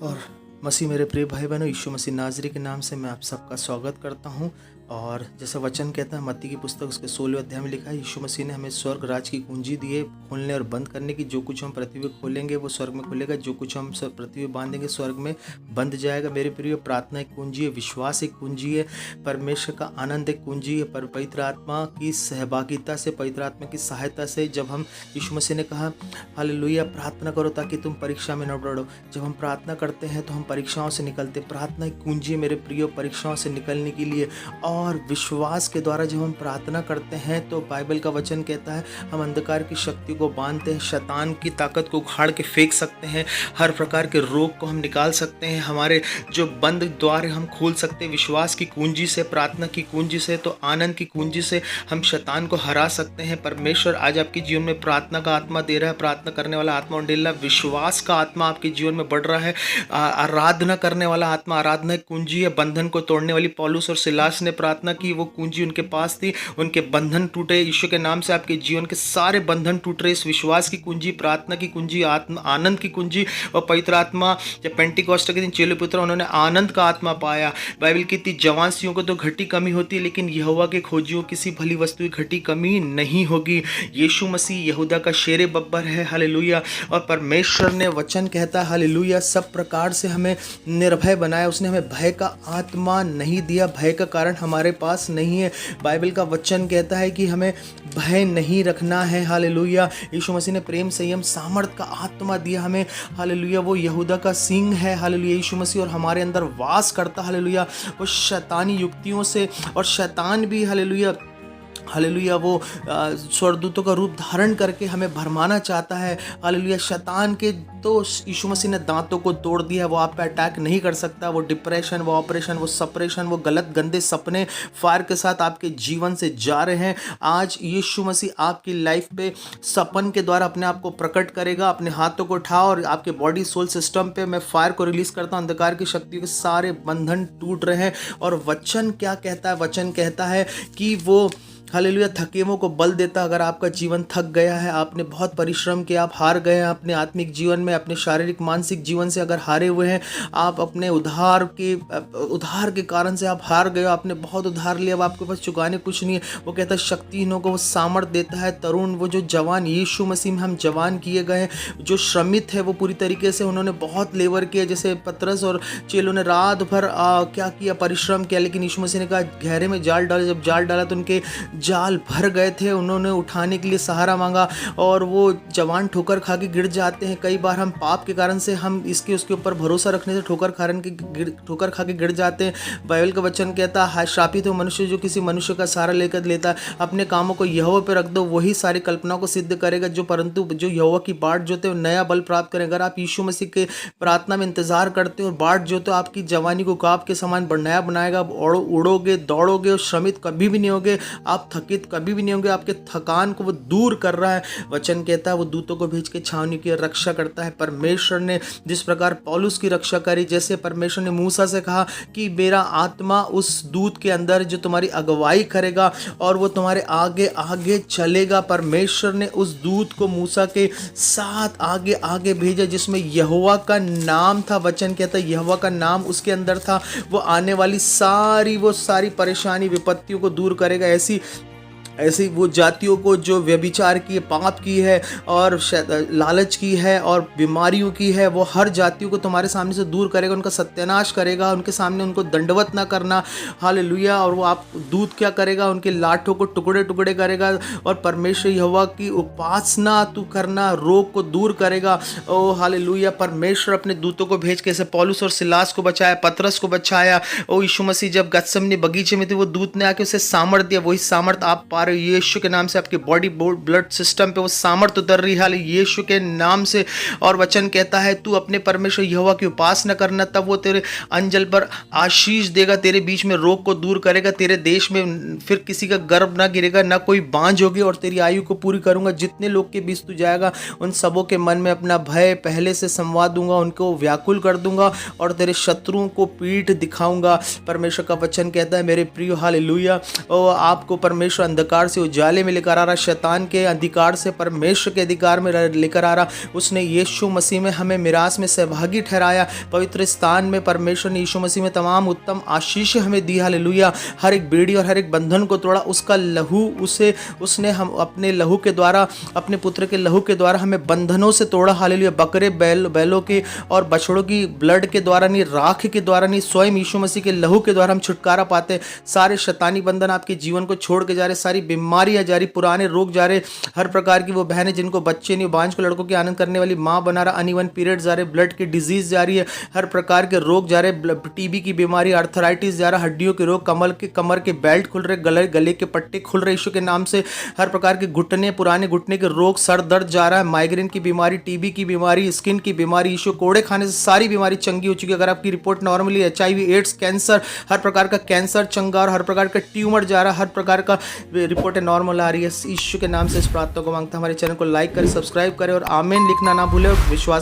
और मसीह मेरे प्रिय भाई बहनों, यीशु मसीह नाजरी के नाम से मैं आप सबका स्वागत करता हूं। और जैसा वचन कहता है, मत्ती की पुस्तक उसके 16वें अध्याय में लिखा है, यीशु मसीह ने हमें स्वर्ग राज की कुंजी दी है, खोलने और बंद करने की। जो कुछ हम पृथ्वी पे खोलेंगे वो स्वर्ग में खुलेगा, जो कुछ हम सब पृथ्वी पे बांधेंगे स्वर्ग में बंध जाएगा। मेरे प्रिय, प्रार्थना एक कुंजी है, विश्वास एक कुंजी है, परमेश्वर का आनंद एक कुंजी है। पर पवित्र आत्मा की सहभागिता से, पवित्र आत्मा की सहायता से, जब हम, यीशु मसीह ने कहा हालेलुया, प्रार्थना करो ताकि तुम परीक्षा में न डरो। जब हम प्रार्थना करते हैं तो हम परीक्षाओं से निकलते। प्रार्थना एक कुंजी है मेरे प्रियो, परीक्षाओं से निकलने के लिए। और विश्वास के द्वारा जब हम प्रार्थना करते हैं तो बाइबल का वचन कहता है हम अंधकार की शक्ति को बांधते हैं, शैतान की ताकत को उखाड़ के फेंक सकते हैं, हर प्रकार के रोग को हम निकाल सकते हैं, हमारे जो बंद द्वार हम खोल सकते हैं विश्वास की कुंजी से, प्रार्थना की कुंजी से। तो आनंद की कुंजी से हम शैतान को हरा सकते हैं। परमेश्वर आज आपके जीवन में प्रार्थना का आत्मा दे रहा है, प्रार्थना करने वाला आत्मा उंडेल रहा है, विश्वास का आत्मा आपके जीवन में बढ़ रहा है, आराधना करने वाला आत्मा, आराधना एक कुंजी है। बंधन को तोड़ने वाली पौलुस और सिलास ने प्रार्थना की, वो कुंजी उनके पास थी, उनके बंधन टूटे। यीशु के नाम से आपके जीवन के सारे बंधन टूट रहे। इस विश्वास की कुंजी, प्रार्थना की कुंजी, आनंद की कुंजी। और पवित्र आत्मा, जब पेंटिकॉस्ट के दिन चेले पुत्र उन्होंने आनंद का आत्मा पाया। बाइबल कहती जवानसियों को तो घटी कमी होती है, लेकिन यहोवा के खोजियों किसी भली वस्तु की घटी कमी नहीं होगी। यीशु मसीह यहूदा का शेरे बब्बर है, हालेलुया। और परमेश्वर ने वचन कहता है हालेलुया, सब प्रकार से हमें निर्भय बनाया। उसने हमें भय का आत्मा नहीं दिया, भय का कारण हमारे पास नहीं है। बाइबल का वचन कहता है कि हमें भय नहीं रखना है, हालेलुया। यीशु मसीह ने प्रेम, संयम, सामर्थ का आत्मा दिया हमें, हालेलुया। वो यहूदा का सिंह है, हालेलुया, यीशु मसीह, और हमारे अंदर वास करता, हालेलुया। वो शैतानी युक्तियों से, और शैतान भी हालेलुया हालेलुया वो स्वर्गदूतों का रूप धारण करके हमें भरमाना चाहता है, हालेलुया। शैतान के तो यीशु मसीह ने दांतों को तोड़ दिया, वो आप पे अटैक नहीं कर सकता। वो डिप्रेशन, वो ऑपरेशन, वो सपरेशन, वो गलत गंदे सपने फायर के साथ आपके जीवन से जा रहे हैं। आज यीशु मसीह आपकी लाइफ पे सपन के द्वारा अपने आप को प्रकट करेगा। अपने हाथों को उठाओ और आपके बॉडी सोल सिस्टम पे मैं फायर को रिलीज करता हूँ। अंधकार की शक्ति के सारे बंधन टूट रहे हैं। और वचन क्या कहता है? वचन कहता है कि वो हालेलुया थके हुओं को बल देता। अगर आपका जीवन थक गया है, आपने बहुत परिश्रम किया, आप हार गए हैं अपने आत्मिक जीवन में, अपने शारीरिक मानसिक जीवन से अगर हारे हुए हैं, आप अपने उधार के कारण से आप हार गए हो, आपने बहुत उधार लिया, अब आपके पास चुकाने कुछ नहीं है। वो कहता है शक्तिहीनों को वो सामर्थ देता है। तरुण, वो जो जवान, यीशु मसीह में हम जवान किए गए हैं, जो श्रमित है वो पूरी तरीके से उन्होंने बहुत लेबर किया। जैसे पतरस और चेलों ने रात भर क्या किया, परिश्रम किया, लेकिन यीशु मसीह ने कहा गहरे में जाल डाला। जब जाल डाला तो उनके जाल भर गए थे। उन्होंने उठाने के लिए सहारा मांगा, और वो जवान ठोकर खा के गिर जाते हैं। कई बार हम पाप के कारण से, हम उसके ऊपर भरोसा रखने से ठोकर खा के गिर जाते हैं। बाइबल का वचन कहता है श्रापित हो मनुष्य जो किसी मनुष्य का सहारा लेकर लेता है। अपने कामों को यहोवा पे रख दो, वही सारी कल्पनाओं को सिद्ध करेगा। परंतु जो यहोवा की बाट जोते हो नया बल प्राप्त करें। अगर आप यीशु मसीह के प्रार्थना में इंतजार करते हो और बाट जोते हो, आपकी जवानी को काप के समान नया बनाएगा। उड़ोगे, दौड़ोगे और श्रमित कभी भी नहीं होगे, आप थकित कभी भी नहीं होंगे। आपके थकान को वो दूर कर रहा है। वचन कहता है वो दूतों को भेज के छावनी की रक्षा करता है। परमेश्वर ने जिस प्रकार पौलुस की रक्षा करी, जैसे परमेश्वर ने मूसा से कहा कि मेरा आत्मा उस दूत के अंदर जो तुम्हारी अगुवाई करेगा और वो तुम्हारे आगे आगे चलेगा। परमेश्वर ने उस दूत को मूसा के साथ आगे आगे भेजा, जिसमें यहोवा का नाम था। वचन कहता है यहोवा का नाम उसके अंदर था। वो आने वाली सारी परेशानी, विपत्तियों को दूर करेगा। ऐसी वो जातियों को जो व्यभिचार की है, पाप की है और लालच की है और बीमारियों की है, वो हर जातियों को तुम्हारे सामने से दूर करेगा, उनका सत्यानाश करेगा। उनके सामने उनको दंडवत ना करना, हालेलुया। और वो आप दूत क्या करेगा? उनके लाठों को टुकड़े टुकड़े करेगा। और परमेश्वर यहोवा की उपासना तू करना, रोग को दूर करेगा। ओ हालेलुया। परमेश्वर अपने दूतों को भेज के, जैसे पौलुस और सिलास को बचाया, पतरस को बचाया। ओ यीशु मसीह जब गत्समनी बगीचे में थे, वो दूत ने आके उसे सामर्थ दिया। वही सामर्थ आप पा रहे हो। यीशु के नाम से आपके बॉडी ब्लड सिस्टम पे वो सामर्थ उतर रही है यीशु के नाम से। और वचन कहता है तू अपने परमेश्वर यहोवा की उपासना करना, तब वो तेरे अंजल पर आशीष देगा, तेरे बीच में रोग को दूर करेगा, तेरे देश में फिर किसी का गर्भ ना गिरेगा, ना कोई बांझ होगी, और तेरी आयु को पूरी करूंगा। जितने लोग के बीच तू जाएगा, उन सबों के मन में अपना भय पहले से संवाद दूंगा, उनको व्याकुल कर दूंगा और तेरे शत्रुओं को पीठ दिखाऊंगा। परमेश्वर का वचन कहता है मेरे प्रिय हालेलुया, आपको परमेश्वर अंधकार अंधकार से उजाले में लेकर आ रहा, शैतान के अधिकार से परमेश्वर के अधिकार में लेकर आ रहा। उसने यीशु मसीह में हमें मिरास में सहभागी ठहराया। पवित्र स्थान में परमेश्वर ने यीशु मसीह में तमाम उत्तम आशीष हमें दी। हालेलुया। हर एक बेड़ी और हर एक बंधन को तोड़ा। उसका लहू उसने हम अपने लहू के द्वारा, अपने पुत्र के लहू के द्वारा हमें बंधनों से तोड़ा। हालेलुया। बकरे बैलों के और बछड़ों की ब्लड के द्वारा नहीं, राख के द्वारा नहीं, स्वयं यीशु मसीह के लहू के द्वारा हम छुटकारा पाते। सारे शैतानी बंधन आपके जीवन को छोड़ के जा रहे, सारी बीमारियां जा रही, पुराने रोग जा रहे। हर प्रकार की वो बहनें जिनको बच्चे नहीं, बांझ को लड़कों की आनंद करने वाली माँ बना रहा, अनइवन पीरियड जा रहे, ब्लड की डिजीज जा रही है, हर प्रकार के रोग जा रहे, टीबी की बीमारी, आर्थराइटिस जा रहा, हड्डियों के रोग, कमर के बेल्ट खुल रहे, गले के पट्टे खुल रहे यीशु के नाम से। हर प्रकार के घुटने, पुराने घुटने के रोग, सर दर्द जा रहा है, माइग्रेन की बीमारी, टीबी की बीमारी, स्किन की बीमारी, यीशु कोड़े खाने से सारी बीमारी चंगी हो चुकी है। अगर आपकी report normally HIV, AIDS, cancer, हर प्रकार का कैंसर चंगा और हर प्रकार का ट्यूमर जा रहा है, हर प्रकार का रिपोर्ट नॉर्मल आ रही है। यीशु के नाम से इस प्रार्थना को मांगता हूं। हमारे चैनल को लाइक करें, सब्सक्राइब करें और आमीन लिखना ना भूलें। विश्वास